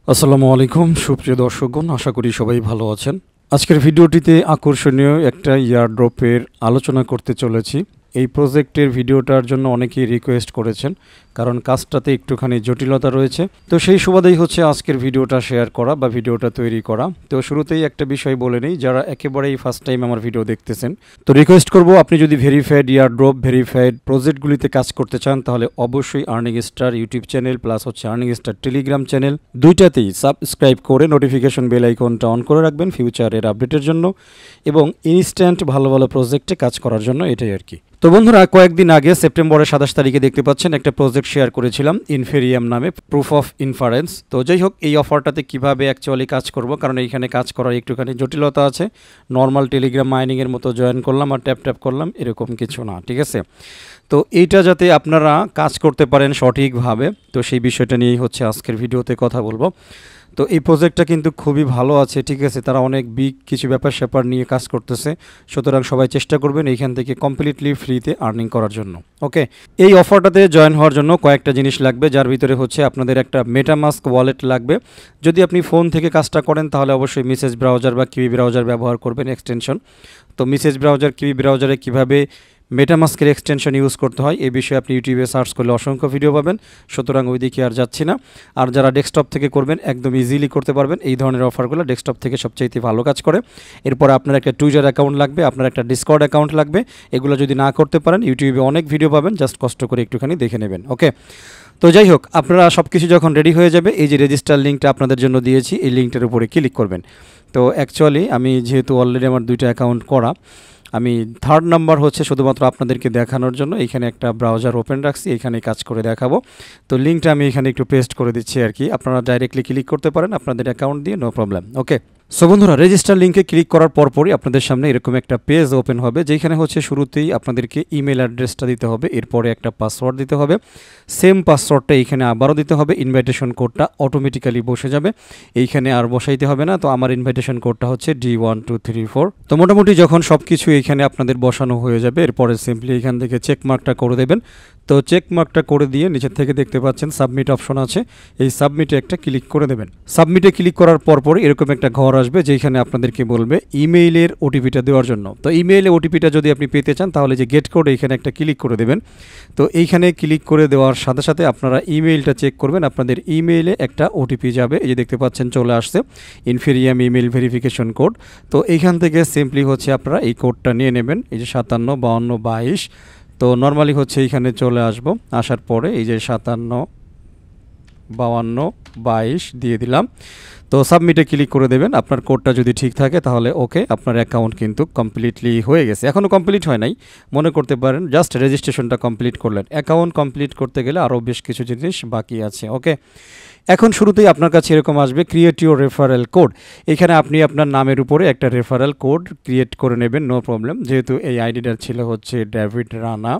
আসসালামু আলাইকুম সুপ্রিয় দর্শকগণ, আশা করি সবাই ভালো আছেন। আজকের ভিডিওটিতে আকর্ষণীয় একটা ইয়ারড্রপের আলোচনা করতে চলেছি। এই প্রজেক্টের ভিডিওটার জন্য অনেকেই রিকোয়েস্ট করেছেন, কারণ কাজটাতে একটুখানি জটিলতা রয়েছে। তো সেই সুবাদেই হচ্ছে আজকের ভিডিওটা শেয়ার করা বা ভিডিওটা তৈরি করা। তো শুরুতেই একটা বিষয় বলে নেই, যারা একেবারেই ফার্স্ট টাইম আমার ভিডিও দেখতেছেন, তো রিকোয়েস্ট করব, আপনি যদি ভেরিফাইড ইয়ারড্রপ ভেরিফাইড প্রজেক্টগুলিতে কাজ করতে চান, তাহলে অবশ্যই earning star YouTube channel plus হচ্ছে আর্নিং স্টার টেলিগ্রাম চ্যানেল দুইটাতেই সাবস্ক্রাইব করে নোটিফিকেশন বেল আইকনটা অন করে রাখবেন ফিউচারের আপডেটের জন্য এবং ইনস্ট্যান্ট ভালো ভালো প্রজেক্টে কাজ করার জন্য। এটাই আর কি। তো বন্ধুরা, কয়েকদিন আগে সেপ্টেম্বরের 27 তারিখে দেখতে পাচ্ছেন একটা প্রজেক্ট শেয়ার করেছিলাম ইনফেরিয়াম নামে, প্রুফ অফ ইনফারেন্স। তো যাই হোক, এই অফারটাতে কিভাবে অ্যাকচুয়ালি কাজ করব, কারণ এইখানে কাজ করার একটুখানি জটিলতা আছে। নর্মাল টেলিগ্রাম মাইনিংয়ের মতো জয়েন করলাম আর ট্যাপ ট্যাপ করলাম, এরকম কিছু না, ঠিক আছে। তো এইটা যাতে আপনারা কাজ করতে পারেন সঠিকভাবে, তো সেই বিষয়টা নিয়েই হচ্ছে আজকের ভিডিওতে কথা বলবো। তো এই প্রজেক্টটা কিন্তু খুবই ভালো আছে, ঠিক আছে। তারা অনেক বিগ কিছু ব্যাপার স্যাপার নিয়ে কাজ করতেছে, সুতরাং সবাই চেষ্টা করবেন এইখান থেকে কমপ্লিটলি ফ্রিতে আর্নিং করার জন্য। ওকে, এই অফারটাতে জয়েন হওয়ার জন্য কয়েকটা জিনিস লাগবে, যার ভিতরে হচ্ছে আপনাদের একটা মেটামাস্ক ওয়ালেট লাগবে। যদি আপনি ফোন থেকে কাজটা করেন তাহলে অবশ্যই মেসেজ ব্রাউজার বা কিউই ব্রাউজার ব্যবহার করবেন, এক্সটেনশন। তো মেসেজ ব্রাউজার কিউই ব্রাউজারে কীভাবে মেটামাস্কের এক্সটেনশন ইউজ করতে হয় এই বিষয়ে আপনি ইউটিউবে সার্চ করলে অসংখ্য ভিডিও পাবেন, সুতরাং ওই দিকে আর যাচ্ছি না। আর যারা ডেস্কটপ থেকে করবেন একদম ইজিলি করতে পারবেন। এই ধরনের অফারগুলো ডেস্কটপ থেকে সবচাইতে ভালো কাজ করে। এরপর আপনার একটা টুইটার অ্যাকাউন্ট লাগবে, আপনার একটা ডিসকর্ড অ্যাকাউন্ট লাগবে। এগুলো যদি না করতে পারেন ইউটিউবে অনেক ভিডিও পাবেন, জাস্ট কষ্ট করে একটুখানি দেখে নেবেন। ওকে, তো যাই হোক, আপনারা সব কিছু যখন রেডি হয়ে যাবে, এই যে রেজিস্টার লিঙ্কটা আপনাদের জন্য দিয়েছি, এই লিঙ্কটার উপরে ক্লিক করবেন। তো অ্যাকচুয়ালি আমি যেহেতু অলরেডি আমার দুইটা অ্যাকাউন্ট করা, আমি থার্ড নাম্বার হচ্ছে শুধুমাত্র আপনাদেরকে দেখানোর জন্য এইখানে একটা ব্রাউজার ওপেন রাখছি, এখানে কাজ করে দেখাবো। তো লিঙ্কটা আমি এখানে একটু পেস্ট করে দিচ্ছি আর কি, আপনারা ডাইরেক্টলি ক্লিক করতে পারেন আপনাদের অ্যাকাউন্ট দিয়ে, নো প্রবলেম। ওকে, সো বন্ধুরা, রেজিস্টার লিঙ্কে ক্লিক করার পরপরই আপনাদের সামনে এরকম একটা পেজ ওপেন হবে, যেখানে হচ্ছে শুরুতেই আপনাদেরকে ইমেল অ্যাড্রেসটা দিতে হবে, এরপরে একটা পাসওয়ার্ড দিতে হবে। সেম পাসওয়ার্ডটা এইখানে আবারও দিতে হবে। ইনভাইটেশন কোডটা অটোমেটিক্যালি বসে যাবে, এইখানে আর বসাইতে হবে না। তো আমার ইনভাইটেশন কোডটা হচ্ছে D1234। তো মোটামুটি যখন সব কিছু এইখানে আপনাদের বসানো হয়ে যাবে, এরপরে সিম্পলি এখান থেকে চেকমার্কটা করে দেবেন। তো চেকমার্কটা করে দিয়ে নিচের থেকে দেখতে পাচ্ছেন সাবমিট অপশন আছে, এই সাবমিটে একটা ক্লিক করে দেবেন। সাবমিটে ক্লিক করার পরপর এরকম একটা ঘর আসবে, যেখানে আপনাদেরকে বলবে ইমেইলের ওটিপিটা দেওয়ার জন্য। তো ইমেইলে ওটিপিটা যদি আপনি পেতে চান তাহলে যে গেট কোড, এইখানে একটা ক্লিক করে দেবেন। তো এইখানে ক্লিক করে দেওয়ার সাথে সাথে আপনারা ইমেইলটা চেক করবেন, আপনাদের ইমেইলে একটা ওটিপি যাবে, এই যে দেখতে পাচ্ছেন চলে আসছে, ইনফেরিয়াম ইমেইল ভেরিফিকেশন কোড। তো এইখান থেকে সিম্পলি হচ্ছে আপনারা এই কোডটা নিয়ে নেবেন, এই যে 575222। তো নর্মালি হচ্ছে এইখানে চলে আসব, আসার পরে এই যে 575222 দিয়ে দিলাম। তো সাবমিটে ক্লিক করে দেবেন। আপনার কোডটা যদি ঠিক থাকে তাহলে ওকে, আপনার অ্যাকাউন্ট কিন্তু কমপ্লিটলি হয়ে গেছে। এখনও কমপ্লিট হয় নাই মনে করতে পারেন, জাস্ট রেজিস্ট্রেশনটা কমপ্লিট করলেন। অ্যাকাউন্ট কমপ্লিট করতে গেলে আরও বেশ কিছু জিনিস বাকি আছে। ওকে, এখন শুরুতেই আপনার কাছে এরকম আসবে ক্রিয়েট ইউর রেফারেল কোড। এখানে আপনি আপনার নামের উপরে একটা রেফারেল কোড ক্রিয়েট করে নেবেন, নো প্রবলেম। যেহেতু এই আইডিটার ছিল হচ্ছে ডেভিড রানা,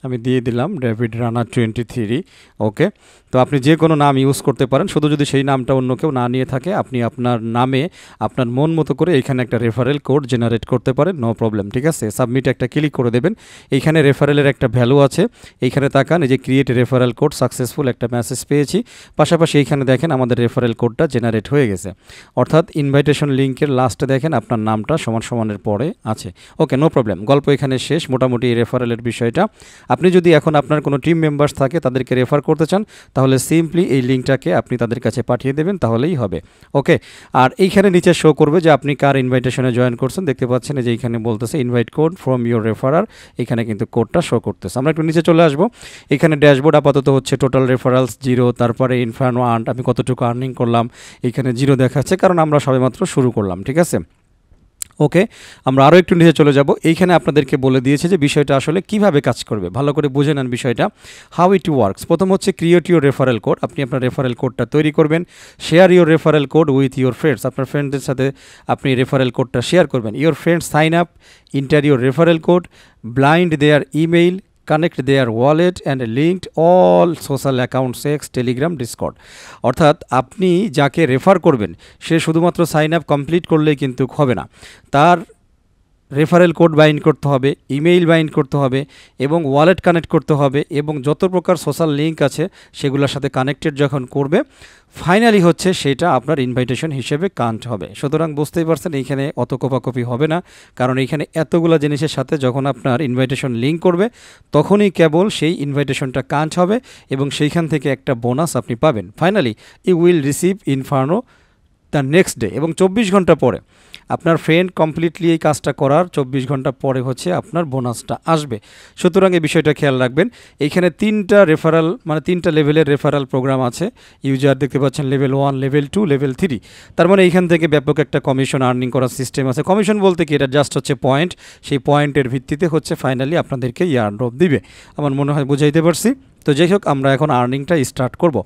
আমি দিয়ে দিলাম ডেভিড রানা 23। ওকে, তো আপনি যে কোনো নাম ইউজ করতে পারেন, শুধু যদি সেই নামটা অন্য কেউ না নিয়ে থাকে আপনি আপনার নামে আপনার মন মতো করে এখানে একটা রেফারেল কোড জেনারেট করতে পারেন, নো প্রবলেম, ঠিক আছে। সাবমিট একটা ক্লিক করে দেবেন। এইখানে রেফারেলের একটা ভ্যালু আছে, এইখানে তাকান, এই যে ক্রিয়েট রেফারেল কোড সাকসেসফুল একটা মেসেজ পেয়েছি। পাশাপাশি এইখানে দেখেন আমাদের রেফারেল কোডটা জেনারেট হয়ে গেছে, অর্থাৎ ইনভাইটেশন লিঙ্কের লাস্টে দেখেন আপনার নামটা সমান সমানের পরে আছে। ওকে, নো প্রবলেম, গল্প এখানে শেষ মোটামুটি এই রেফারেলের বিষয়টা। আপনি যদি এখন আপনার কোনো টিম মেম্বার্স থাকে তাদেরকে রেফার করতে চান, তাহলে সিম্পলি এই লিঙ্কটাকে আপনি তাদের কাছে পাঠিয়ে দেবেন, তাহলেই হবে। ওকে, আর এইখানে নিচে শো করবে যে আপনি কার ইনভাইটেশনে জয়েন করছেন, দেখতে পাচ্ছেন যে এইখানে বলতেছে ইনভাইট কোড ফ্রম ইউর রেফারার, এখানে কিন্তু কোডটা শো করতেছে। আমরা একটু নিচে চলে আসবো, এখানে ড্যাশবোর্ড আপাতত হচ্ছে টোটাল রেফারেলস 0, তারপরে ইনফার্নো আর্ন আমি কতটুকু আর্নিং করলাম, এখানে 0 দেখাচ্ছে, কারণ আমরা সবেমাত্র শুরু করলাম, ঠিক আছে। ওকে, আমরা আরও একটু নিচে চলে যাব। এইখানে আপনাদেরকে বলে দিয়েছে যে বিষয়টা আসলে কিভাবে কাজ করবে, ভালো করে বুঝে নেন বিষয়টা, হাউ ইট ওয়ার্কস। প্রথম হচ্ছে ক্রিয়েট ইউর রেফারেল কোড, আপনি আপনার রেফারেল কোডটা তৈরি করবেন। Share your referral code with your friends, আপনার ফ্রেন্ডদের সাথে আপনি রেফারেল কোডটা শেয়ার করবেন। Your friends sign up, enter your referral code, blind their email, connect their wallet and linked all social accounts, X, Telegram, Discord. অর্থাৎ আপনি যাকে refer করবেন সে শুধুমাত্র সাইন আপ কমপ্লিট করলেই কিন্তু হবে না, তার রেফারেল কোড বাইন্ড করতে হবে, ইমেইল বাইন্ড করতে হবে এবং ওয়ালেট কানেক্ট করতে হবে এবং যত প্রকার সোশ্যাল লিঙ্ক আছে সেগুলোর সাথে কানেক্টেড যখন করবে ফাইনালি হচ্ছে সেটা আপনার ইনভাইটেশন হিসেবে কাউন্ট হবে। সুতরাং বুঝতেই পারছেন এইখানে অত কোপাকপি হবে না, কারণ এইখানে এতগুলো জিনিসের সাথে যখন আপনার ইনভাইটেশন লিঙ্ক করবে তখনই কেবল সেই ইনভাইটেশনটা কাউন্ট হবে এবং সেইখান থেকে একটা বোনাস আপনি পাবেন। Finally you will receive inferno the next day, এবং 24 ঘন্টা পরে আপনার ফ্রেন্ড কমপ্লিটলি এই কাজটা করার 24 ঘন্টা পরে হচ্ছে আপনার বোনাসটা আসবে। সুতরাং এই বিষয়টা খেয়াল রাখবেন। এইখানে 3টা রেফারাল মানে 3টা লেভেলের রেফারাল প্রোগ্রাম আছে। ইউজার দেখতে পাচ্ছেন লেভেল 1, লেভেল 2, লেভেল 3। তার মানে এইখান থেকে ব্যাপক একটা কমিশন আর্নিং করার সিস্টেম আছে। কমিশন বলতে কি, এটা জাস্ট হচ্ছে পয়েন্ট, সেই পয়েন্টের ভিত্তিতে হচ্ছে ফাইনালি আপনাদেরকে ইয়ারড্রপ দিবে। আমার মনে হয় বুঝাইতে পারছি। তো যাই হোক, আমরা এখন আর্নিংটা স্টার্ট করব।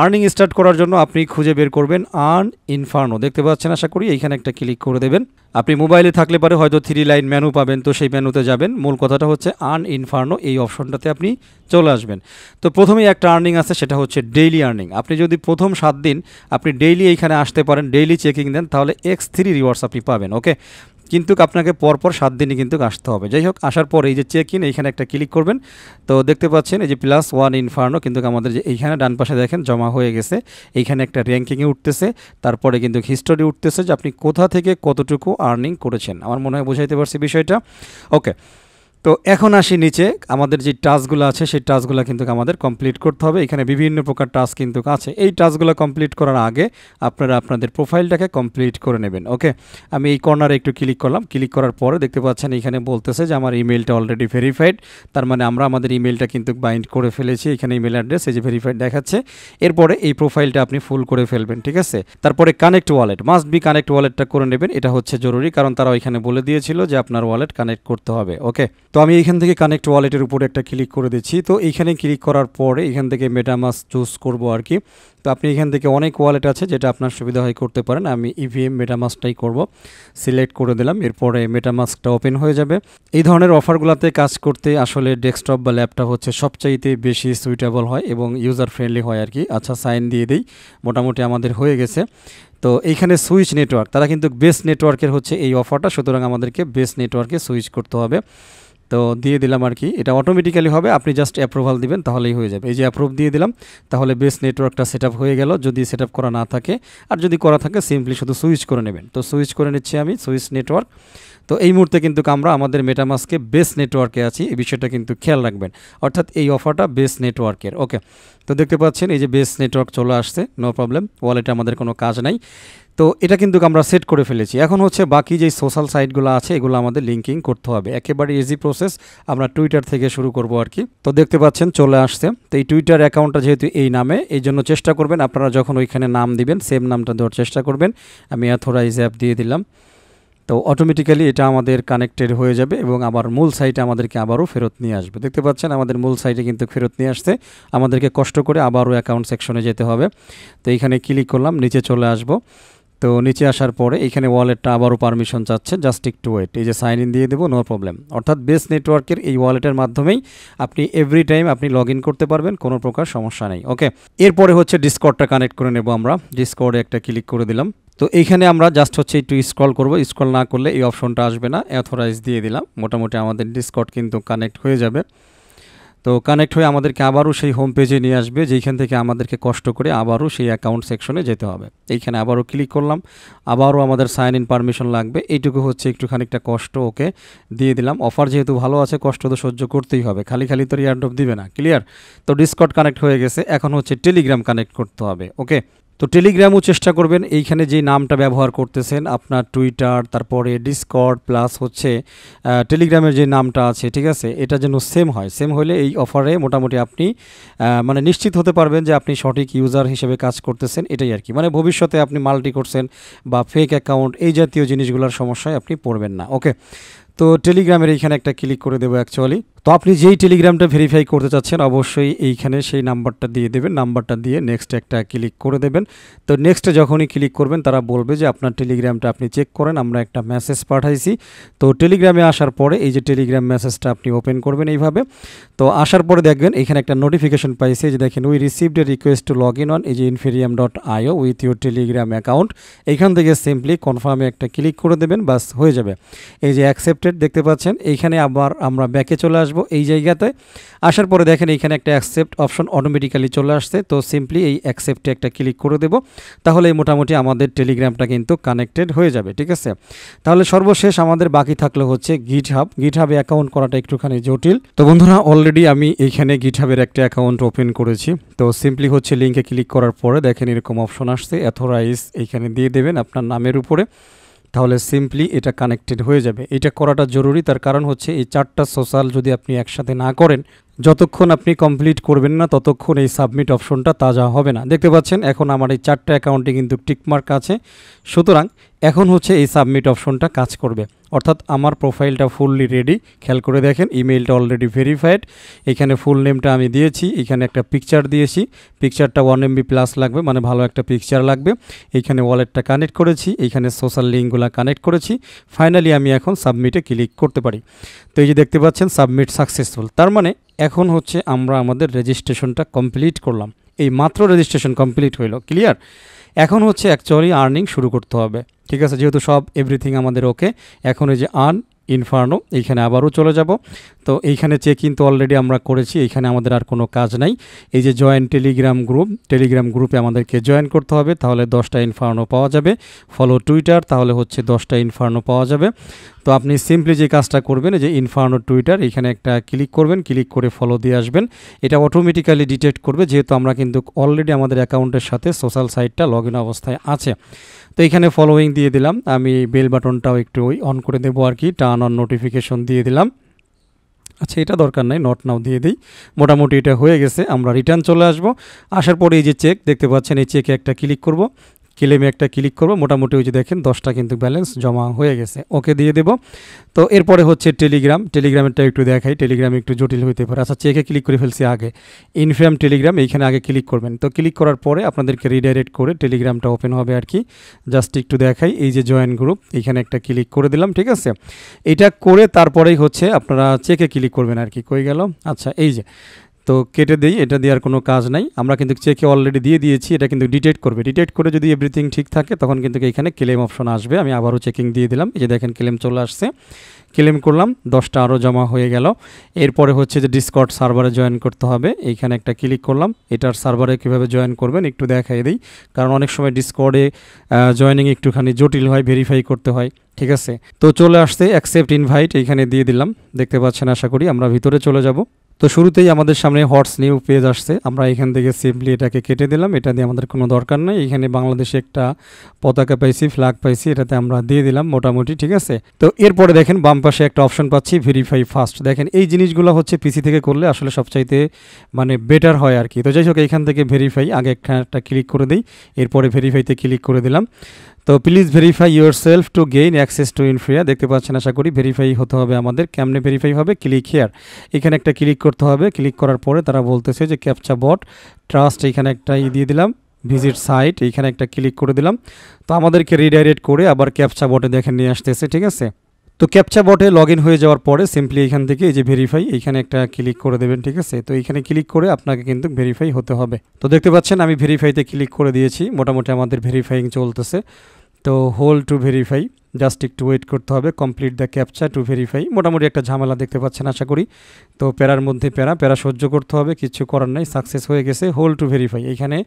আর্নিং স্টার্ট করার জন্য আপনি খুঁজে বের করবেন আর্ন ইনফার্নো, দেখতে পাচ্ছেন আশা করি। এইখানে একটা ক্লিক করে দেবেন। আপনি মোবাইলে থাকলে পারে হয়তো 3 লাইন মেনু পাবেন, তো সেই মেনুতে যাবেন। মূল কথাটা হচ্ছে আর্ন ইনফার্নো, এই অপশনটাতে আপনি চলে আসবেন। তো প্রথমেই একটা আর্নিং আছে, সেটা হচ্ছে ডেইলি আর্নিং। আপনি যদি প্রথম 7 দিন আপনি ডেইলি এইখানে আসতে পারেন, ডেইলি চেকিং দেন, তাহলে X3 রিওয়ার্ডস আপনি পাবেন। ওকে, কিন্তু আপনাকে পরপর 7 দিনই কিন্তু আসতে হবে। যাই হোক, আসার পর এই যে চেক ইন, এইখানে একটা ক্লিক করবেন। তো দেখতে পাচ্ছেন এই যে +1 ইনফার্নো, কিন্তু আমাদের যে এইখানে ডান পাশে দেখেন জমা হয়ে গেছে। এইখানে একটা র্যাঙ্কিংয়ে উঠতেছে, তারপরে কিন্তু হিস্টোরি উঠতেছে যে আপনি কোথা থেকে কতটুকু আর্নিং করেছেন। আমার মনে হয় বোঝাইতে পারছি বিষয়টা। ওকে, তো এখন আসি নিচে। আমাদের যে টাস্কগুলো আছে সেই টাস্কগুলো কিন্তু আমাদের কমপ্লিট করতে হবে। এখানে বিভিন্ন প্রকার টাস্ক কিন্তু আছে। এই টাস্কগুলো কমপ্লিট করার আগে আপনারা আপনাদের প্রোফাইলটাকে কমপ্লিট করে নেবেন। ওকে, আমি এই কর্নারে একটু ক্লিক করলাম। ক্লিক করার পরে দেখতে পাচ্ছেন এখানে বলতেছে যে আমার ইমেলটা অলরেডি ভেরিফাইড। তার মানে আমরা আমাদের ইমেলটা কিন্তু বাইন্ড করে ফেলেছি। এখানে ইমেল অ্যাড্রেস এই যে ভেরিফাইড দেখাচ্ছে। এরপরে এই প্রোফাইলটা আপনি ফুল করে ফেলবেন, ঠিক আছে। তারপরে connect wallet, must be connect ওয়ালেটটা করে নেবেন। এটা হচ্ছে জরুরি, কারণ তারা ওইখানে বলে দিয়েছিল যে আপনার ওয়ালেট কানেক্ট করতে হবে। ওকে, তো আমি এখান থেকে কানেক্ট ওয়ালেটের উপরে একটা ক্লিক করে দিচ্ছি। তো এইখানে ক্লিক করার পরে এখান থেকে মেটামাস্ক চুজ করব আর কি। তো আপনি এখান থেকে অনেক ওয়ালেট আছে, যেটা আপনার সুবিধা হয় করতে পারেন। আমি ইভিএম মেটামাস্কটাই করব, সিলেক্ট করে দিলাম। এরপরে মেটামাস্কটা ওপেন হয়ে যাবে। এই ধরনের অফারগুলোতে কাজ করতে আসলে ডেস্কটপ বা ল্যাপটপ হচ্ছে সবচাইতে বেশি সুইটেবল হয় এবং ইউজার ফ্রেন্ডলি হয় আর কি। আচ্ছা, সাইন দিয়ে দিই। মোটামুটি আমাদের হয়ে গেছে। তো এইখানে সুইচ নেটওয়ার্ক, তারা কিন্তু বেস্ট নেটওয়ার্কের হচ্ছে এই অফারটা, সুতরাং আমাদেরকে বেস্ট নেটওয়ার্কে সুইচ করতে হবে। তো দিয়ে দিলাম আর কি। এটা অটোমেটিক্যালি হবে, আপনি জাস্ট অ্যাপ্রুভাল দিবেন তাহলেই হয়ে যাবে। এই যে অ্যাপ্রুভ দিয়ে দিলাম, তাহলে বেস্ট নেটওয়ার্কটা সেট আপ হয়ে গেল। যদি সেট আপ করা না থাকে, আর যদি করা থাকে সিম্পলি শুধু সুইচ করে নেবেন। তো সুইচ করে নিচ্ছি আমি, সুইচ নেটওয়ার্ক। তো এই মুহূর্তে কিন্তু আমরা আমাদের মেটামাস্কে বেস্ট নেটওয়ার্কে আছি, এই বিষয়টা কিন্তু খেয়াল রাখবেন। অর্থাৎ এই অফারটা বেস্ট নেটওয়ার্কের। ওকে, তো দেখতে পাচ্ছেন এই যে বেস্ট নেটওয়ার্ক চলে আসছে, নো প্রবলেম। ওয়ালেটে আমাদের কোনো কাজ নাই। তো এটা কিন্তু আমরা সেট করে ফেলেছি। এখন হচ্ছে বাকি যেই সোশ্যাল সাইটগুলো আছে এগুলো আমাদের লিঙ্কিং করতে হবে। একেবারে ইজি প্রসেস। আমরা টুইটার থেকে শুরু করব আর কি। তো দেখতে পাচ্ছেন চলে আসছে। তো এই টুইটার অ্যাকাউন্টটা যেহেতু এই নামে, এই জন্য চেষ্টা করবেন আপনারা যখন ওইখানে নাম দিবেন সেম নামটা দেওয়ার চেষ্টা করবেন। আমি অথরাইজ অ্যাপ দিয়ে দিলাম। তো অটোমেটিক্যালি এটা আমাদের কানেক্টেড হয়ে যাবে এবং আবার মূল সাইটে আমাদেরকে আবারও ফেরত নিয়ে আসবে। দেখতে পাচ্ছেন আমাদের মূল সাইটে কিন্তু ফেরত নিয়ে আসছে। আমাদেরকে কষ্ট করে আবারও অ্যাকাউন্ট সেকশনে যেতে হবে। তো এইখানে ক্লিক করলাম, নিচে চলে আসবো। তো নিচে আসার পরে এখানে ওয়ালেটটা আবারও পারমিশন চাচ্ছে, জাস্ট একটু ওয়েট। এই যে সাইন ইন দিয়ে দেবো, নো প্রবলেম। অর্থাৎ বেস্ট নেটওয়ার্কের এই ওয়ালেটের মাধ্যমেই আপনি এভরি টাইম আপনি লগ ইন করতে পারবেন, কোনো প্রকার সমস্যা নেই। ওকে, এরপরে হচ্ছে ডিসকর্ডটা কানেক্ট করে নেব আমরা। ডিসকর্ডে একটা ক্লিক করে দিলাম। তো এইখানে আমরা জাস্ট হচ্ছে একটু স্ক্রল করব। স্ক্রল না করলে এই অপশনটা আসবে না। অথরাইজ দিয়ে দিলাম। মোটামুটি আমাদের ডিসকর্ড কিন্তু কানেক্ট হয়ে যাবে। তো কানেক্ট হয়ে আমাদেরকে আবারও সেই হোম পেজে নিয়ে আসবে, যেখান থেকে আমাদেরকে কষ্ট করে আবারও সেই অ্যাকাউন্ট সেকশনে যেতে হবে। এইখানে আবারও ক্লিক করলাম। আবারও আমাদের সাইন ইন পারমিশন লাগবে। এইটুকু হচ্ছে একটু খানিকটা কষ্ট। ওকে, দিয়ে দিলাম। অফার যেহেতু ভালো আছে, কষ্ট তো সহ্য করতেই হবে, খালি খালি তো এয়ারড্রপ দিবে না। ক্লিয়ার? তো ডিসকর্ড কানেক্ট হয়ে গেছে। এখন হচ্ছে টেলিগ্রাম কানেক্ট করতে হবে। ওকে, তো টেলিগ্রামও চেষ্টা করবেন এইখানে যে নামটা ব্যবহার করতেছেন আপনার টুইটার, তারপরে ডিসকর্ড প্লাস হচ্ছে টেলিগ্রামের যে নামটা আছে, ঠিক আছে, এটা যেন সেম হয়। সেম হলে এই অফারে মোটামুটি আপনি মানে নিশ্চিত হতে পারবেন যে আপনি সঠিক ইউজার হিসেবে কাজ করতেছেন, এটাই আর কি। মানে ভবিষ্যতে আপনি মাল্টি করছেন বা ফেক অ্যাকাউন্ট এই জাতীয় জিনিসগুলোর সমস্যায় আপনি পড়বেন না। ওকে, তো টেলিগ্রামের এইখানে একটা ক্লিক করে দেবো অ্যাকচুয়ালি। তো আপনি যেই টেলিগ্রামটা ভেরিফাই করতে চাচ্ছেন অবশ্যই এইখানে সেই নাম্বারটা দিয়ে দেবেন, নাম্বারটা দিয়ে নেক্সট একটা ক্লিক করে দেবেন। তো নেক্সটে যখনই ক্লিক করবেন তারা বলবে যে আপনার টেলিগ্রামটা আপনি চেক করেন, আমরা একটা মেসেজ পাঠাইছি। তো টেলিগ্রামে আসার পরে এই যে টেলিগ্রাম মেসেজটা আপনি ওপেন করবেন এইভাবে। তো আসার পরে দেখবেন এখানে একটা নোটিফিকেশন পাইছে যে দেখেন we received a request to log in on এই যে inferium.io with your Telegram account. এইখান থেকে সিম্পলি কনফার্মে একটা ক্লিক করে দেবেন, বাস হয়ে যাবে। এই যে অ্যাকসেপ্টেড দেখতে পাচ্ছেন, এইখানে আবার আমরা ব্যাকে চলে আসবো। এই জায়গাতে আসার পরে দেখেন এইখানে একটা অ্যাকসেপ্ট অপশন অটোমেটিক্যালি চলে আসছে। তো সিম্পলি এই অ্যাকসেপ্টে একটা ক্লিক করে দেব, তাহলে মোটামুটি আমাদের টেলিগ্রামটা কিন্তু কানেক্টেড হয়ে যাবে। ঠিক আছে, তাহলে সর্বশেষ আমাদের বাকি থাকলো হচ্ছে গিটহাবে অ্যাকাউন্ট করাটা একটুখানি জটিল। তো বন্ধুরা অলরেডি আমি এইখানে গিটহাবের একটা অ্যাকাউন্ট ওপেন করেছি। তো সিম্পলি হচ্ছে লিঙ্কে ক্লিক করার পরে দেখেন এরকম অপশন আসছে, অথরাইজ এইখানে দিয়ে দেবেন আপনার নামের উপরে, তাহলে সিম্পলি এটা কানেক্টেড হয়ে যাবে। এটা করাটা জরুরি, তার কারণ হচ্ছে এই 4টা সোশ্যাল যদি আপনি একসাথে না করেন, যতক্ষণ আপনি কমপ্লিট করবেন না ততক্ষণ এই সাবমিট অপশনটা তাজা হবে না। দেখতে পাচ্ছেন এখন আমার এই 4টা অ্যাকাউন্টে কিন্তু টিকমার্ক আছে, সুতরাং এখন হচ্ছে এই সাবমিট অপশনটা কাজ করবে, অর্থাৎ আমার প্রোফাইলটা ফুললি রেডি। খেয়াল করে দেখেন ইমেইলটা অলরেডি ভেরিফাইড, এখানে ফুল নেমটা আমি দিয়েছি, এখানে একটা পিকচার দিয়েছি, পিকচারটা 1 MB প্লাস লাগবে, মানে ভালো একটা পিকচার লাগবে। এইখানে ওয়ালেটটা কানেক্ট করেছি, এইখানে সোশ্যাল লিঙ্কগুলো কানেক্ট করেছি। ফাইনালি আমি এখন সাবমিটে ক্লিক করতে পারি। তো এই যে দেখতে পাচ্ছেন সাবমিট সাকসেসফুল, তার মানে এখন হচ্ছে আমরা আমাদের রেজিস্ট্রেশনটা কমপ্লিট করলাম। এই মাত্র রেজিস্ট্রেশন কমপ্লিট হইল, ক্লিয়ার। এখন হচ্ছে অ্যাকচুয়ালি আর্নিং শুরু করতে হবে। ঠিক আছে, যেহেতু সব এভরিথিং আমাদের ওকে, এখন এই যে ইনফার্নো এইখানে আবারও চলে যাব। তো এইখানে চেক ইন তো অলরেডি আমরা করেছি, এইখানে আমাদের আর কোনো কাজ নাই। এই যে জয়েন টেলিগ্রাম গ্রুপে আমাদেরকে জয়েন করতে হবে, তাহলে 10টা ইনফার্নো পাওয়া যাবে। ফলো টুইটার, তাহলে হচ্ছে 10টা ইনফার্নো পাওয়া যাবে। তো আপনি সিম্পলি যে কাজটা করবেন যে ইনফার্নো টুইটার এখানে একটা ক্লিক করবেন, ক্লিক করে ফলো দিয়ে আসবেন। এটা অটোমেটিক্যালি ডিটেক্ট করবে, যেহেতু আমরা কিন্তু অলরেডি আমাদের অ্যাকাউন্টের সাথে সোশ্যাল সাইটটা লগ ইন অবস্থায় আছে। তো এখানে ফলোইং দিয়ে দিলাম, আমি বেল বাটনটাও একটু অন করে দেবো আর কি, টার্ন অন নোটিফিকেশন দিয়ে দিলাম। আচ্ছা এটা দরকার নাই, নট নাও দিয়ে দিই। মোটামুটি এটা হয়ে গেছে, আমরা রিটার্ন চলে আসব। আসার পরে এই যে চেক দেখতে পাচ্ছেন, এই চেকে একটা ক্লিক করব, ক্লেমে একটা ক্লিক করব। মোটামুটি ওই যে দেখেন 10টা কিন্তু ব্যালেন্স জমা হয়ে গেছে, ওকে দিয়ে দেব। তো এরপরে হচ্ছে টেলিগ্রামেরটা একটু দেখাই, টেলিগ্রাম একটু জটিল হইতে পারে। আচ্ছা চেকে ক্লিক করে ফেলছি আগে, ইনফ্রাম টেলিগ্রাম এইখানে আগে ক্লিক করবেন। তো ক্লিক করার পরে আপনাদেরকে রিডাইরেক্ট করে টেলিগ্রামটা ওপেন হবে আর কি। জাস্ট একটু দেখাই, এই যে জয়েন গ্রুপ এইখানে একটা ক্লিক করে দিলাম। ঠিক আছে, এটা করে তারপরেই হচ্ছে আপনারা চেকে ক্লিক করবেন আর কি। কই গেল, আচ্ছা এই যে, তো কেটে দেই, এটা দেওয়ার কোনো কাজ নাই, আমরা কিন্তু চেকে অলরেডি দিয়ে দিয়েছি। এটা কিন্তু ডিটেক্ট করবে, ডিটেক্ট করে যদি এভরিথিং ঠিক থাকে তখন কিন্তু এইখানে ক্লেম অপশন আসবে। আমি আবারও চেকিং দিয়ে দিলাম, এই যে দেখেন ক্লেম চলে আসছে, ক্লেম করলাম, 10টা আরও জমা হয়ে গেল। এরপরে হচ্ছে যে ডিসকর্ড সার্ভারে জয়েন করতে হবে, এইখানে একটা ক্লিক করলাম। এটার সার্ভারে কীভাবে জয়েন করবেন একটু দেখাই দিই, কারণ অনেক সময় ডিসকর্ডে জয়েনিং একটুখানি জটিল হয়, ভেরিফাই করতে হয়। ঠিক আছে, তো চলে আসছে অ্যাকসেপ্ট ইনভাইট, এইখানে দিয়ে দিলাম। দেখতে পাচ্ছেন আশা করি, আমরা ভিতরে চলে যাব। তো শুরুতেই আমাদের সামনে হটস নিউ পেজ আসছে, আমরা এখান থেকে সিম্পলি এটাকে কেটে দিলাম, এটা দিয়ে আমাদের কোনো দরকার নেই। এখানে বাংলাদেশে একটা পতাকা পাইছি, ফ্ল্যাগ পাইছি, এটাতে আমরা দিয়ে দিলাম মোটামুটি। ঠিক আছে, তো এরপরে দেখেন বাম পাশে একটা অপশন পাচ্ছি ভেরিফাই ফাস্ট। দেখেন এই জিনিসগুলো হচ্ছে পিসি থেকে করলে আসলে সবচাইতে মানে বেটার হয় আর কি। তো যাই হোক এইখান থেকে ভেরিফাই আগে একটা ক্লিক করে দিই, এরপরে ভেরিফাইতে ক্লিক করে দিলাম। তো please verify yourself to gain access to ইনফ্রিয়া। দেখতে পাচ্ছেন আশা করি, ভেরিফাই হতে হবে আমাদের। কেমনে ভেরিফাই হবে, ক্লিক হেয়ার, এখানে একটা ক্লিক করতে হবে। ক্লিক করার পরে তারা বলতেছে যে ক্যাপচা বট ট্রাস্ট, এখানে একটা দিয়ে দিলাম, ভিজিট সাইট, এইখানে একটা ক্লিক করে দিলাম। তো আমাদেরকে রিডাইরেক্ট করে আবার ক্যাপচা বটে দেখেন নিয়ে আসতেছে। ঠিক আছে, তো ক্যাপচা বটে লগ ইন হয়ে যাওয়ার পরে সিম্পলি এখান থেকে এই যে ভেরিফাই, এইখানে একটা ক্লিক করে দেবেন। ঠিক আছে, তো এইখানে ক্লিক করে আপনাকে কিন্তু ভেরিফাই হতে হবে। তো দেখতে পাচ্ছেন আমি ভেরিফাইতে ক্লিক করে দিয়েছি, মোটামুটি আমাদের ভেরিফাইং চলতেছে। তো হোল্ড টু ভেরিফাই, জাস্ট একটু ওয়েট করতে হবে। Complete the captcha to verify, মোটামুটি একটা ঝামেলা দেখতে পাচ্ছেন আশা করি। তো প্যারার মধ্যে প্যারা সহ্য করতে হবে, কিছু করার নাই। সাকসেস হয়ে গেছে, হোল্ড টু ভেরিফাই, এখানে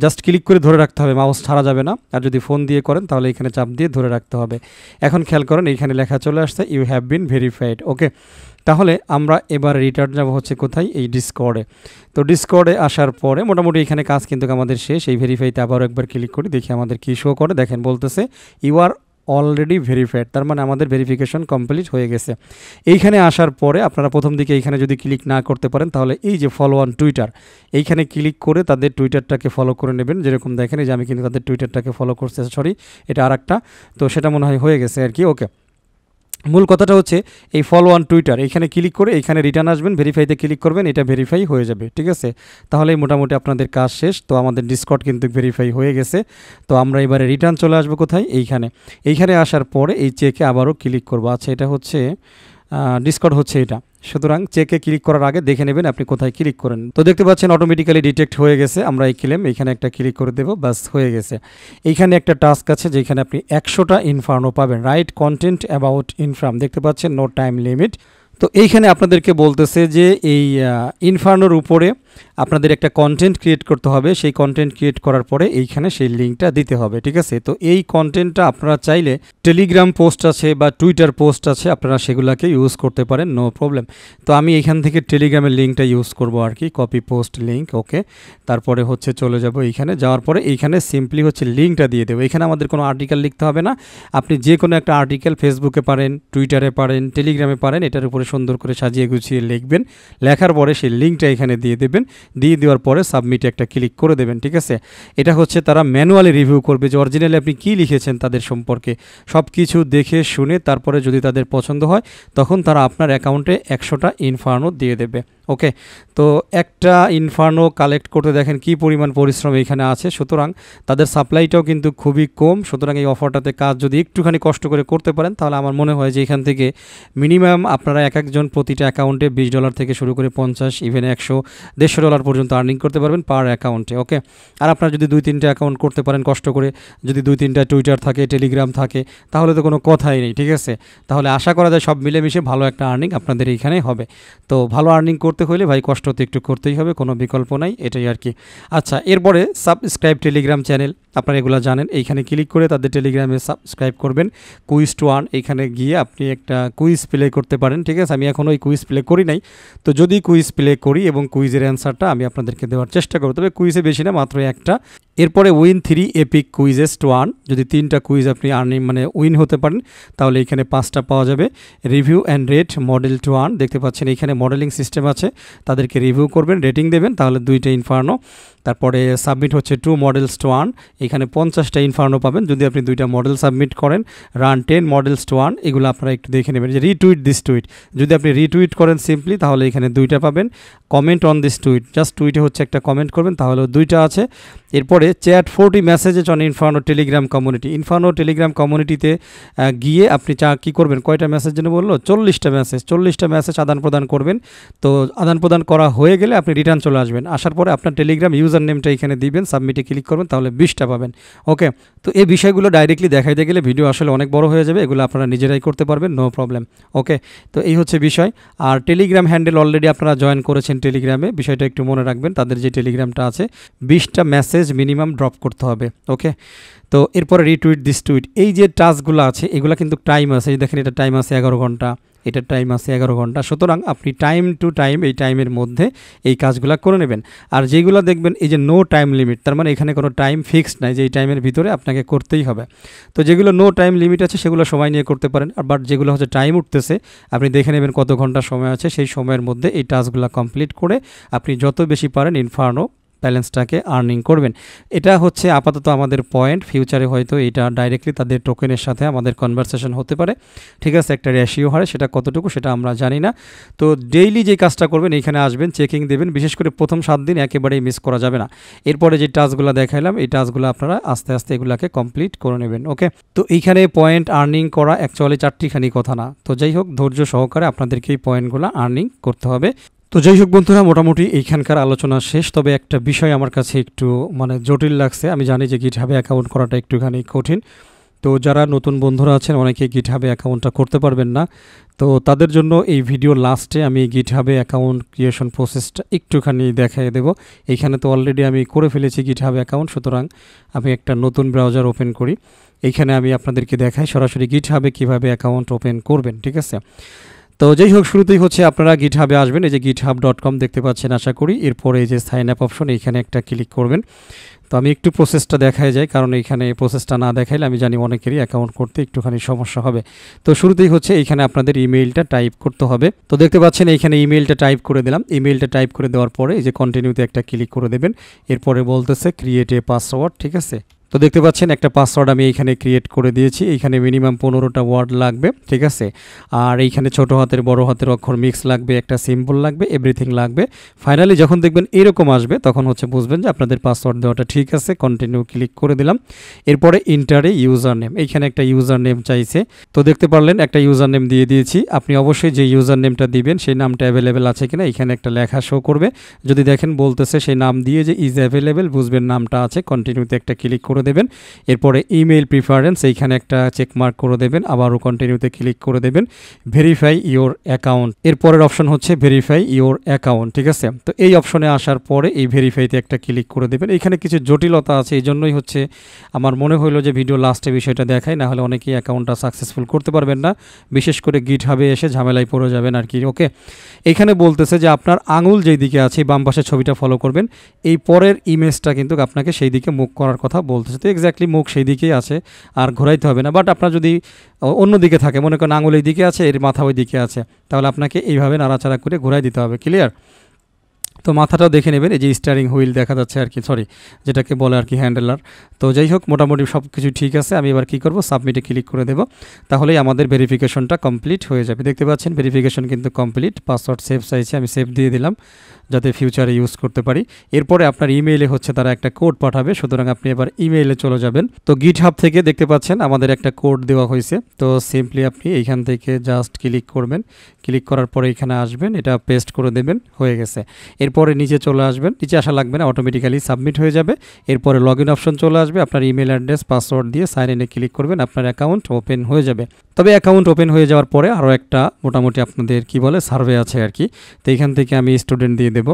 জাস্ট ক্লিক করে ধরে রাখতে হবে, মাউস ছাড়া যাবে না। আর যদি ফোন দিয়ে করেন তাহলে এখানে চাপ দিয়ে ধরে রাখতে হবে। এখন খেয়াল করেন এইখানে লেখা চলে আসছে ইউ হ্যাভ বিন ভেরিফাইড। ওকে, তাহলে আমরা এবার রিটার্ন যাব হচ্ছে কোথায়, এই ডিসকর্ডে। তো ডিসকর্ডে আসার পরে মোটামুটি এখানে কাজ কিন্তু আমাদের শেষ। এই ভেরিফাইতে আবারও একবার ক্লিক করি, দেখি আমাদের কী শো করে। দেখেন বলতেছে ইউ আর অলরেডি ভেরিফাইড, তার মানে আমাদের ভেরিফিকেশন কমপ্লিট হয়ে গেছে। এইখানে আসার পরে আপনারা প্রথম দিকে এইখানে যদি ক্লিক না করতে পারেন তাহলে এই যে ফলো অন টুইটার, এইখানে ক্লিক করে তাদের টুইটারটাকে ফলো করে নেবেন। যেরকম দেখেন এই যে আমি কিন্তু তাদের টুইটারটাকে ফলো করতে, সরি এটা আর একটা, তো সেটা মনে হয় হয়ে গেছে আর কি। ওকে, মূল কথাটা হচ্ছে এই ফলো অন টুইটার এখানে ক্লিক করে এখানে রিটার্ন আসবেন, ভেরিফাইতে ক্লিক করবেন, এটা ভেরিফাই হয়ে যাবে। ঠিক আছে, তাহলেই মোটামুটি আপনাদের কাজ শেষ। তো আমাদের ডিসকর্ড কিন্তু ভেরিফাই হয়ে গেছে। তো আমরা এবারে রিটার্ন চলে আসবো কোথায়, এইখানে আসার পরে এই চেকে আবারও ক্লিক করবো। আচ্ছা, এটা হচ্ছে ডিসকর্ড হচ্ছে এটা। সুতরাং চেকে ক্লিক করার আগে দেখে নেবেন আপনি কোথায় ক্লিক করেন। তো দেখতে পাচ্ছেন অটোমেটিক্যালি ডিটেক্ট হয়ে গেছে। আমরা এই ক্লেম এইখানে একটা ক্লিক করে দেবো, বাস হয়ে গেছে। এইখানে একটা টাস্ক আছে যেখানে আপনি 100টা ইনফার্নো পাবেন। রাইট কন্টেন্ট অ্যাবাউট ইনফার্ম, দেখতে পাচ্ছেন নো টাইম লিমিট। তো এইখানে আপনাদেরকে বলতেছে যে এই ইনফার্নোর উপরে আপনাদের একটা কন্টেন্ট ক্রিয়েট করতে হবে। সেই কন্টেন্ট ক্রিয়েট করার পরে এইখানে সেই লিঙ্কটা দিতে হবে। ঠিক আছে, তো এই কন্টেন্টটা আপনারা চাইলে টেলিগ্রাম পোস্ট আছে বা টুইটার পোস্ট আছে, আপনারা সেগুলোকে ইউজ করতে পারেন, নো প্রবলেম। তো আমি এখান থেকে টেলিগ্রামের লিঙ্কটা ইউজ করব আর কি, কপি পোস্ট লিঙ্ক। ওকে, তারপরে হচ্ছে চলে যাব এইখানে, যাওয়ার পরে এইখানে সিম্পলি হচ্ছে লিঙ্কটা দিয়ে দেবো। এখানে আমাদের কোনো আর্টিকেল লিখতে হবে না, আপনি যে কোনো একটা আর্টিকেল ফেসবুকে পারেন, টুইটারে পারেন, টেলিগ্রামে পারেন, এটার উপরে সুন্দর করে সাজিয়ে গুছিয়ে লিখবেন। লেখার পরে সেই লিঙ্কটা এখানে দিয়ে দেবেন, দিয়ে দেওয়ার পরে সাবমিটে একটা ক্লিক করে দেবেন। ঠিক আছে, এটা হচ্ছে তারা ম্যানুয়ালি রিভিউ করবে যে অরিজিনালি আপনি কী লিখেছেন তাদের সম্পর্কে, সব কিছু দেখে শুনে তারপরে যদি তাদের পছন্দ হয় তখন তারা আপনার অ্যাকাউন্টে 100টা ইনফার্নো দিয়ে দেবে। ওকে, তো একটা ইনফার্নো কালেক্ট করতে দেখেন কি পরিমাণ পরিশ্রম এখানে আছে। সুতরাং তাদের সাপ্লাইটাও কিন্তু খুবই কম। সুতরাং এই অফারটাতে কাজ যদি একটুখানি কষ্ট করে করতে পারেন তাহলে আমার মনে হয় যে এখান থেকে মিনিমাম আপনারা এক একজন প্রতিটা অ্যাকাউন্টে $20 থেকে শুরু করে 50, ইভেন 100-150 ডলার পর্যন্ত আর্নিং করতে পারবেন পার অ্যাকাউন্টে। ওকে, আর আপনারা যদি 2-3টা অ্যাকাউন্ট করতে পারেন কষ্ট করে, যদি 2-3টা টুইটার থাকে, টেলিগ্রাম থাকে, তাহলে তো কোনো কথাই নেই। ঠিক আছে, তাহলে আশা করা যায় সব মিলেমিশে ভালো একটা আর্নিং আপনাদের এইখানে হবে। তো ভালো আর্নিং করতে হলে ভাই কষ্ট তো একটু করতেই হবে, কোনো বিকল্প নাই, এটাই আর কি। আচ্ছা, এরপরে সাবস্ক্রাইব টেলিগ্রাম চ্যানেল, আপনারা এগুলো জানেন। এইখানে ক্লিক করে তাদের টেলিগ্রামে সাবস্ক্রাইব করবেন। কুইজ টু আর্ন, এইখানে গিয়ে আপনি একটা কুইজ প্লে করতে পারেন। ঠিক আছে, আমি এখনও ওই কুইজ প্লে করি নাই, তো যদি কুইজ প্লে করি এবং কুইজের অ্যান্সারটা আমি আপনাদেরকে দেওয়ার চেষ্টা করব, তবে কুইজে বেশি না, মাত্র একটা। এরপরে win 3 epic quizzes to earn, যদি 3টা কুইজ আপনি আর্নিং মানে উইন হতে পারেন তাহলে এখানে 5টা পাওয়া যাবে। Review and rate model to earn, দেখতে পাচ্ছেন এখানে মডেলিং সিস্টেম আছে, তাদেরকে রিভিউ করবেন, রেটিং দেবেন, তাহলে 2টা ইনফার্নো। তারপরে সাবমিট হচ্ছে 2 মডেলস টু আর্ন, এখানে 50টা ইনফার্নো পাবেন যদি আপনি 2টা মডেল সাবমিট করেন। রান 10 মডেলস টু আর্ন, এগুলো আপনারা একটু দেখে নেবেন। যে রিটুইট দিস টুইট, যদি আপনি রিটুইট করেন সিম্পলি তাহলে এখানে 2টা পাবেন। Comment on this tweet, just টুইটে হচ্ছে একটা কমেন্ট করবেন তাহলেও 2টা আছে। এরপরে chat 40 messages on Inferno Telegram community, Inferno Telegram কমিউনিটিতে গিয়ে আপনি কী করবেন, কয়টা মেসেজ যেন বললো, 40টা মেসেজ আদান প্রদান করবেন। তো আদান প্রদান করা হয়ে গেলে আপনি রিটার্ন চলে আসবেন, আসার পরে আপনার টেলিগ্রাম ইউজার নেমটা এখানে দিবেন, সাবমিটে ক্লিক করবেন, তাহলে 20টা পাবেন। ওকে, তো এই বিষয়গুলো ডাইরেক্টলি দেখাইতে গেলে ভিডিও আসলে অনেক বড় হয়ে যাবে, এগুলো আপনারা নিজেরাই করতে পারবেন, নো প্রবলেম। ওকে, তো এই হচ্ছে বিষয়। আর টেলিগ্রাম হ্যান্ডেল অলরেডি আপনারা জয়েন করেছেন টেলিগ্রামে, বিষয়টা একটু মনে রাখবেন, তাদের যে টেলিগ্রামটা আছে 20টা মেসেজ মিনিমাম ড্রপ করতে হবে। ওকে, তো এরপরে রিটুইট দিস টুইট, এই যে টাস্কগুলো আছে এগুলো কিন্তু টাইম আছে, এই দেখেন এটা টাইম আছে 11 ঘন্টা, এটার টাইম আছে 11 ঘন্টা। সুতরাং আপনি টাইম টু টাইম এই টাইমের মধ্যে এই কাজগুলো করে নেবেন। আর যেগুলো দেখবেন এই যে নো টাইম লিমিট, তার মানে এখানে কোনো টাইম ফিক্সড নাই যে এই টাইমের ভিতরে আপনাকে করতেই হবে। তো যেগুলো নো টাইম লিমিট আছে সেগুলো সময় নিয়ে করতে পারেন, আর বাট যেগুলো হচ্ছে টাইম উঠতেছে আপনি দেখে নেবেন কত ঘন্টা সময় আছে, সেই সময়ের মধ্যে এই টাস্কগুলো কমপ্লিট করে আপনি যত বেশি পারেন ইনফার্নো ব্যালেন্সটাকে আর্নিং করবেন। এটা হচ্ছে আপাতত আমাদের পয়েন্ট, ফিউচারে হয়তো এটা ডাইরেক্টলি তাদের টোকেনের সাথে আমাদের কনভারসেশন হতে পারে। ঠিক আছে, একটা রেশিও হারে, সেটা কতটুকু সেটা আমরা জানি না। তো ডেইলি যে কাজটা করবেন, এইখানে আসবেন, চেকিং দেবেন, বিশেষ করে প্রথম 7 দিন একেবারেই মিস করা যাবে না। এরপরে যে টাস্কগুলো দেখাইলাম এই টাস্কগুলো আপনারা আস্তে আস্তে এগুলাকে কমপ্লিট করে নেবেন। ওকে, তো এইখানে পয়েন্ট আর্নিং করা অ্যাকচুয়ালি 4টিখানি কথা না, তো যাই হোক ধৈর্য সহকারে আপনাদেরকে এই পয়েন্টগুলো আর্নিং করতে হবে। তো যাই হোক বন্ধুরা, মোটামুটি এইখানকার আলোচনা শেষ। তবে একটা বিষয় আমার কাছে একটু জটিল লাগছে, আমি জানি যে গিটহাবে অ্যাকাউন্ট করাটা একটুখানি কঠিন। তো যারা নতুন বন্ধুরা আছেন অনেকে গিটহাবে অ্যাকাউন্টটা করতে পারবেন না, তো তাদের জন্য এই ভিডিও লাস্টে আমি গিটহাবে অ্যাকাউন্ট ক্রিয়েশন প্রসেসটা একটুখানি দেখাই দেব। এইখানে তো অলরেডি আমি করে ফেলেছি গিটহাবে অ্যাকাউন্ট, সুতরাং আমি একটা নতুন ব্রাউজার ওপেন করি, এইখানে আমি আপনাদেরকে দেখাই সরাসরি গিটহাবে কীভাবে অ্যাকাউন্ট ওপেন করবেন। ঠিক আছে, তো যাই হোক শুরুতেই হচ্ছে আপনারা গিটহাবে আসবেন, এই যে github.com দেখতে পাচ্ছেন আশা করি। এরপরে এই যে সাইন আপ অপশন, এইখানে একটা ক্লিক করবেন। তো আমি একটু প্রসেসটা দেখাই যায়, কারণ এইখানে প্রসেসটা না দেখাইলে আমি জানি অনেকেরই অ্যাকাউন্ট করতে একটুখানি সমস্যা হবে। তো শুরুতেই হচ্ছে এইখানে আপনাদের ইমেইলটা টাইপ করতে হবে। তো দেখতে পাচ্ছেন এইখানে ইমেইলটা টাইপ করে দিলাম। ইমেইলটা টাইপ করে দেওয়ার পরে এই যে কন্টিনিউতে একটা ক্লিক করে দেবেন। এরপরে বলতেছে ক্রিয়েট এ পাসওয়ার্ড। ঠিক আছে, তো দেখতে পাচ্ছেন একটা পাসওয়ার্ড আমি এইখানে ক্রিয়েট করে দিয়েছি। এইখানে মিনিমাম 15টা ওয়ার্ড লাগবে, ঠিক আছে। আর এইখানে ছোট হাতের বড় হাতের অক্ষর মিক্স লাগবে, একটা সিম্বল লাগবে, এভরিথিং লাগবে। ফাইনালি যখন দেখবেন এরকম আসবে তখন হচ্ছে বুঝবেন যে আপনাদের পাসওয়ার্ড দেওয়াটা ঠিক আছে। কন্টিনিউ ক্লিক করে দিলাম। এরপরে ইন্টারে ইউজার নেম, এইখানে একটা ইউজার নেম চাইছে। তো দেখতে পারলেন একটা ইউজার নেম দিয়ে দিয়েছি। আপনি অবশ্যই যে ইউজার নেমটা দিবেন সেই নামটা অ্যাভেলেবেল আছে কিনা এখানে একটা লেখা শো করবে। যদি দেখেন বলতেছে সেই নাম দিয়ে যে ইজ অ্যাভেলেবেল, বুঝবেন নামটা আছে। কন্টিনিউতে একটা ক্লিক করে দেবেন। এরপরে ইমেইল প্রিফারেন্স এইখানে একটা চেকমার্ক করে দেবেন, আবারও কন্টিনিউতে ক্লিক করে দেবেন। ভেরিফাই ইওর অ্যাকাউন্ট, এরপরের অপশন হচ্ছে ভেরিফাই ইওর অ্যাকাউন্ট, ঠিক আছে। তো এই অপশনে আসার পরে এই ভেরিফাইতে একটা ক্লিক করে দেবেন। এখানে কিছু জটিলতা আছে, এই জন্যই হচ্ছে আমার মনে হলো যে ভিডিও লাস্টে বিষয়টা দেখাই, না হলে অনেকেই অ্যাকাউন্টটা সাকসেসফুল করতে পারবেন না, বিশেষ করে গিটহাবে এসে ঝামেলায় পড়ে যাবেন আর কি। ওকে, এখানে বলতেছে যে আপনার আঙুল যেই দিকে আছে বাম পাশে ছবিটা ফলো করবেন, এই পরের ইমেজটা কিন্তু আপনাকে সেই দিকে মুভ করার কথা বলতেছে। তো এক্স্যাক্টলি মুখ সেই দিকেই আছে, আর ঘোরাইতে হবে না। বাট আপনার যদি অন্য দিকে থাকে, মনে করেন আঙুল এই দিকে আছে, এর মাথা ওই দিকে আছে, তাহলে আপনাকে এইভাবে নাড়াচাড়া করে ঘোরাই দিতে হবে। ক্লিয়ার? তো মাথাটাও দেখে নেবেন, এই যে স্টিয়ারিং হুইল দেখা যাচ্ছে আর কি, সরি যেটাকে বলে আর কি হ্যান্ডেলার। তো যাই হোক, মোটামুটি সব কিছু ঠিক আছে। আমি এবার কি করব, সাবমিটে ক্লিক করে দেব। তাহলেই আমাদের ভেরিফিকেশনটা কমপ্লিট হয়ে যাবে। দেখতে পাচ্ছেন ভেরিফিকেশন কিন্তু কমপ্লিট। পাসওয়ার্ড সেভ চাইছে, আমি সেভ দিয়ে দিলাম যাতে ফিউচারে ইউজ করতে পারি। এরপরে আপনার ইমেইলে হচ্ছে তারা একটা কোড পাঠাবে, সুতরাং আপনি এবার ইমেইলে চলে যাবেন। তো গিটহাব থেকে দেখতে পাচ্ছেন আমাদের একটা কোড দেওয়া হয়েছে। তো সিম্পলি আপনি এইখান থেকে জাস্ট ক্লিক করবেন, ক্লিক করার পরে এখানে আসবেন, এটা পেস্ট করে দেবেন, হয়ে গেছে। এরপরে নিচে চলে আসবেন, নিচে আসা লাগবে না, অটোমেটিক্যালি সাবমিট হয়ে যাবে। এরপরে লগ ইন অপশন চলে আসবে, আপনার ইমেল অ্যাড্রেস পাসওয়ার্ড দিয়ে সাইন ইনে ক্লিক করবেন, আপনার অ্যাকাউন্ট ওপেন হয়ে যাবে। তবে অ্যাকাউন্ট ওপেন হয়ে যাওয়ার পরে আরও একটা মোটামুটি আপনাদের কি বলে সার্ভে আছে আর কি। তো এইখান থেকে আমি স্টুডেন্ট দিয়ে দেব।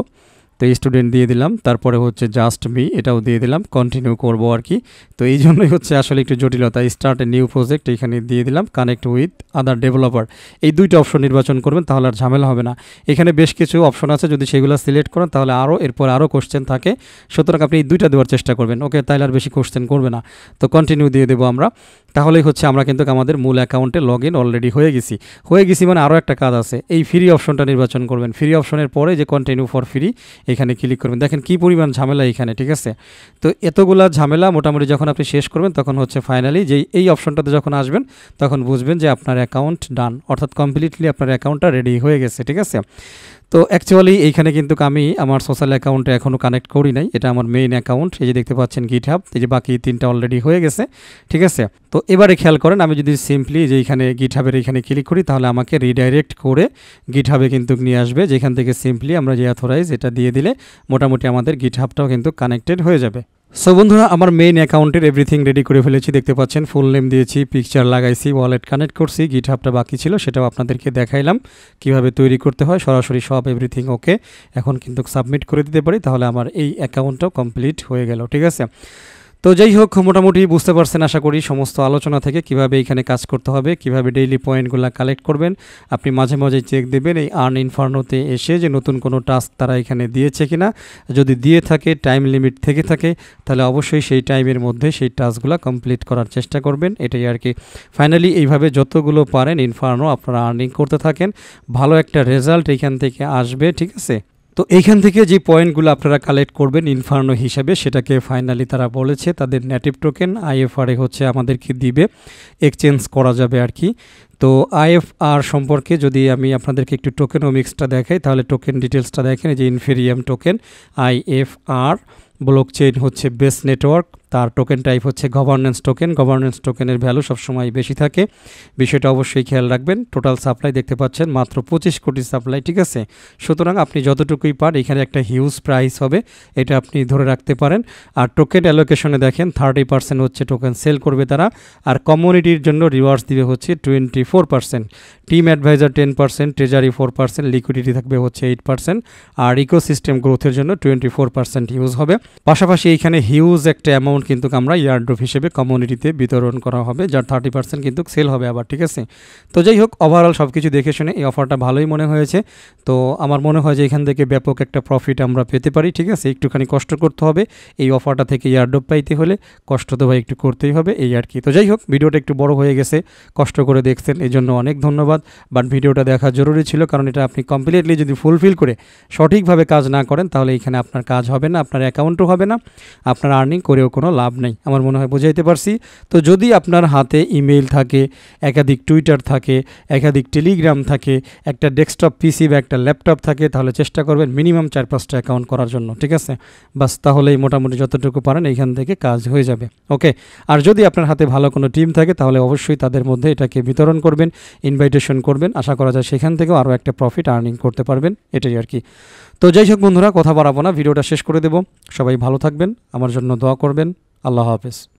তো স্টুডেন্ট দিয়ে দিলাম, তারপরে হচ্ছে জাস্ট মি এটাও দিয়ে দিলাম, কন্টিনিউ করব আর কি। তো এই জন্যই হচ্ছে আসলে একটু জটিলতা। স্টার্ট এ নিউ প্রজেক্ট এখানে দিয়ে দিলাম, কানেক্ট উইথ আদার ডেভেলপার, এই দুইটা অপশন নির্বাচন করবেন, তাহলে আর ঝামেলা হবে না। এখানে বেশ কিছু অপশন আছে, যদি সেগুলো সিলেক্ট করেন তাহলে এরপর আরও কোশ্চেন থাকে, সুতরাং আপনি এই দুইটা দেওয়ার চেষ্টা করবেন। ওকে, তাহলে আর বেশি কোশ্চেন করবে না। তো কন্টিনিউ দিয়ে দেবো আমরা, তাহলেই হচ্ছে আমরা কিন্তু আমাদের মূল অ্যাকাউন্টে লগ ইন অলরেডি হয়ে গেছি মানে আরও একটা কাজ আছে, এই ফ্রি অপশনটা নির্বাচন করবেন। ফ্রি অপশনের পরে যে কন্টিনিউ ফর ফ্রি এখানে ক্লিক করবেন। দেখেন কি পরিমাণ ঝামেলা এখানে, ঠিক আছে। তো এতগুলা ঝামেলা মোটামুটি যখন আপনি শেষ করবেন তখন হচ্ছে ফাইনালি যে এই অপশনটাতে যখন আসবেন তখন বুঝবেন যে আপনার অ্যাকাউন্ট ডান, অর্থাৎ কমপ্লিটলি আপনার অ্যাকাউন্টটা রেডি হয়ে গেছে, ঠিক আছে। তো অ্যাকচুয়ালি এইখানে কিন্তু আমি আমার সোশ্যাল অ্যাকাউন্টে এখনও কানেক্ট করি নাই, এটা আমার মেইন অ্যাকাউন্ট। এই যে দেখতে পাচ্ছেন গিটহাব, এই যে বাকি তিনটা অলরেডি হয়ে গেছে, ঠিক আছে। তো এবারে খেয়াল করেন, আমি যদি সিম্পলি যে এইখানে গিটহাবের এইখানে ক্লিক করি তাহলে আমাকে রিডাইরেক্ট করে গিটহাবে কিন্তু নিয়ে আসবে, যেখান থেকে সিম্পলি আমরা যে অথরাইজ এটা দিয়ে দিলে মোটামুটি আমাদের গিটহাবটাও কিন্তু কানেক্টেড হয়ে যাবে। সো বন্ধুরা, আমার মেইন অ্যাকাউন্টের এভরিথিং রেডি করে ফেলেছি, দেখতে পাচ্ছেন ফুল নেম দিয়েছি, পিকচার লাগাইছি, ওয়ালেট কানেক্ট করছি, গিটহাবটা বাকি ছিল সেটাও আপনাদেরকে দেখাইলাম কিভাবে তৈরি করতে হয়, সরাসরি সব এভরিথিং ওকে। এখন কিন্তু সাবমিট করে দিতে পারি, তাহলে আমার এই অ্যাকাউন্টটাও কমপ্লিট হয়ে গেল, ঠিক আছে। তো যাই হোক, মোটামুটি বুঝতে পারছেন আশা করি সমস্ত আলোচনা থেকে কিভাবে এখানে কাজ করতে হবে, কিভাবে ডেইলি পয়েন্টগুলো কালেক্ট করবেন। আপনি মাঝে মাঝে চেক দেবেন এই আর্ন ইনফার্নোতে এসে যে নতুন কোনো টাস্ক তারা এখানে দিয়েছে কিনা। যদি দিয়ে থাকে, টাইম লিমিট থেকে থাকে, তাহলে অবশ্যই সেই টাইমের মধ্যে সেই টাস্কগুলো কমপ্লিট করার চেষ্টা করবেন, এটাই আর কি। ফাইনালি এইভাবে যতগুলো পারেন ইনফার্নো আপনারা আর্নিং করতে থাকেন, ভালো একটা রেজাল্ট এখান থেকে আসবে, ঠিক আছে। তো এইখান থেকে যে পয়েন্টগুলো আপনারা কালেক্ট করবেন ইনফার্নো হিসাবে, সেটাকে ফাইনালি তারা বলেছে তাদের নেটিভ টোকেন আইএফআরে হচ্ছে আমাদেরকে দিবে, এক্সচেঞ্জ করা যাবে আর কি। তো আইএফআর সম্পর্কে যদি আমি আপনাদেরকে একটু টোকেনোমিক্সটা দেখাই, তাহলে টোকেন ডিটেলসটা দেখেন, এই যে ইনফেরিয়াম টোকেন আইএফআর, ব্লকচেইন হচ্ছে বেস নেটওয়ার্ক, তার টোকেন টাইপ হচ্ছে গভর্নেন্স টোকেন। গভর্নেন্স টোকেনের ভ্যালু সবসময় বেশি থাকে, বিষয়টা অবশ্যই খেয়াল রাখবেন। টোটাল সাপ্লাই দেখতে পাচ্ছেন মাত্র 25 কোটি সাপ্লাই, ঠিক আছে। সুতরাং আপনি যতটুকুই পান এখানে একটা হিউজ প্রাইস হবে, এটা আপনি ধরে রাখতে পারেন। আর টোকেন অ্যালোকেশনে দেখেন 30% হচ্ছে টোকেন সেল করবে তারা, আর কমিউনিটির জন্য রিওয়ার্ডস দিবে হচ্ছে 24%, টিম অ্যাডভাইজার 10%, ট্রেজারি 4%, লিকুইডিটি থাকবে হচ্ছে 8%, আর ইকোসিস্টেম গ্রোথের জন্য 24% ইউজ হবে। পাশাপাশি এইখানে হিউজ একটা অ্যামাউন্ট কিন্তু আমরা ইয়ারড্রপ হিসেবে কমিউনিটিতে বিতরণ করা হবে, যার 30% কিন্তু সেল হবে আবার, ঠিক আছে। তো যাই হোক, ওভারঅল সব কিছু দেখে শুনে এই অফারটা ভালোই মনে হয়েছে। তো আমার মনে হয় যে এখান থেকে ব্যাপক একটা প্রফিট আমরা পেতে পারি, ঠিক আছে। একটুখানি কষ্ট করতে হবে এই অফারটা থেকে ইয়ারড্রপ পাইতে হলে, কষ্ট তো ভাই একটু করতেই হবে, এই আর কি। তো যাই হোক, ভিডিওটা একটু বড় হয়ে গেছে, কষ্ট করে দেখছেন এই জন্য অনেক ধন্যবাদ। বাট ভিডিওটা দেখা জরুরি ছিল, কারণ এটা আপনি কমপ্লিটলি যদি ফুলফিল করে সঠিকভাবে কাজ না করেন তাহলে এখানে আপনার কাজ হবে না, আপনার অ্যাকাউন্টও হবে না, আপনার আর্নিং করেও কোনো লাভ নেই। আমার মনে হয় বোঝাইতে পারছি। তো যদি আপনার হাতে ইমেইল থাকে, একাধিক টুইটার থাকে, একাধিক টেলিগ্রাম থাকে, একটা ডেস্কটপ পিসি বা একটা ল্যাপটপ থাকে, তাহলে চেষ্টা করবেন মিনিমাম 4-5টা অ্যাকাউন্ট করার জন্য, ঠিক আছে? বাস, তাহলেই মোটামুটি যতটুকু পারেন এইখান থেকে কাজ হয়ে যাবে। ওকে, আর যদি আপনার হাতে ভালো কোনো টিম থাকে তাহলে অবশ্যই তাদের মধ্যে এটাকে বিতরণ করবেন, ইনভাইটেশন করবেন। আশা করা যায় সেখান থেকেও আরও একটা প্রফিট আর্নিং করতে পারবেন, এটাই আর কি। তো যাই হোক বন্ধুরা, কথা বাড়াবো না, ভিডিওটা শেষ করে দেব। সবাই ভালো থাকবেন, আমার জন্য দোয়া করবেন। আল্লাহ হাফেজ।